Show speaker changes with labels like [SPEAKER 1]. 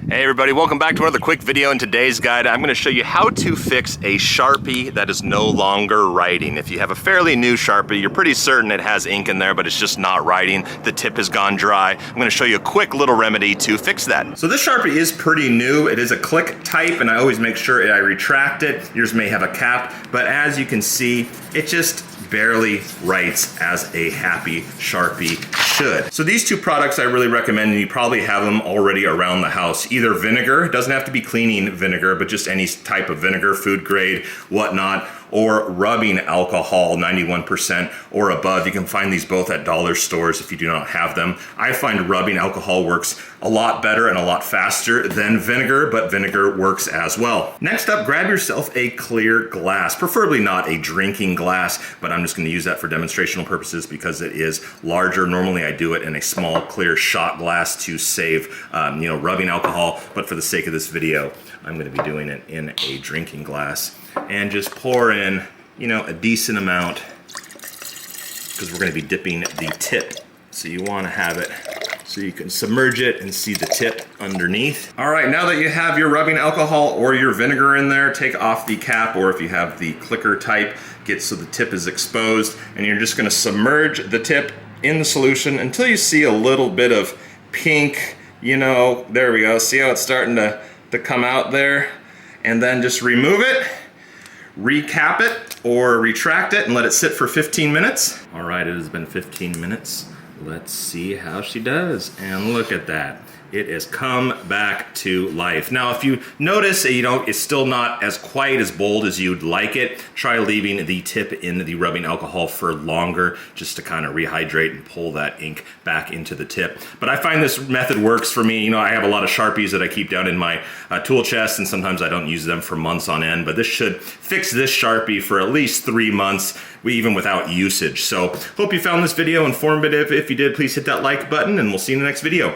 [SPEAKER 1] Hey everybody, welcome back to another quick video. In today's guide, I'm going to show you how to fix a Sharpie that is no longer writing. If you have a fairly new Sharpie, you're pretty certain it has ink in there, but it's just not writing. The tip has gone dry. I'm going to show you a quick little remedy to fix that. So this Sharpie is pretty new. It is a click type, and I always make sure I retract it. Yours may have a cap, but as you can see, it just barely writes as a happy Sharpie should. So these two products I really recommend, and you probably have them already around the house. Either vinegar, it doesn't have to be cleaning vinegar, but just any type of vinegar, food grade, whatnot, or rubbing alcohol, 91% or above. You can find these both at dollar stores if you do not have them. I find rubbing alcohol works a lot better and a lot faster than vinegar, but vinegar works as well. Next up, grab yourself a clear glass, preferably not a drinking glass, but I'm just gonna use that for demonstrational purposes because it is larger. Normally I do it in a small clear shot glass to save rubbing alcohol, but for the sake of this video, I'm gonna be doing it in a drinking glass. And just pour in, a decent amount, because we're going to be dipping the tip. So you want to have it so you can submerge it and see the tip underneath. All right, now that you have your rubbing alcohol or your vinegar in there, take off the cap, or if you have the clicker type, get so the tip is exposed, and you're just going to submerge the tip in the solution until you see a little bit of pink, there we go. See how it's starting to come out there? And then just remove it, recap it or retract it, and let it sit for 15 minutes. All right, it has been 15 minutes. Let's see how she does. And look at that. It has come back to life. Now, if you notice, it's still not as quite as bold as you'd like it, try leaving the tip in the rubbing alcohol for longer just to kind of rehydrate and pull that ink back into the tip. But I find this method works for me. I have a lot of Sharpies that I keep down in my tool chest, and sometimes I don't use them for months on end, but this should fix this Sharpie for at least 3 months, even without usage. So, hope you found this video informative. If you did, please hit that like button, and we'll see you in the next video.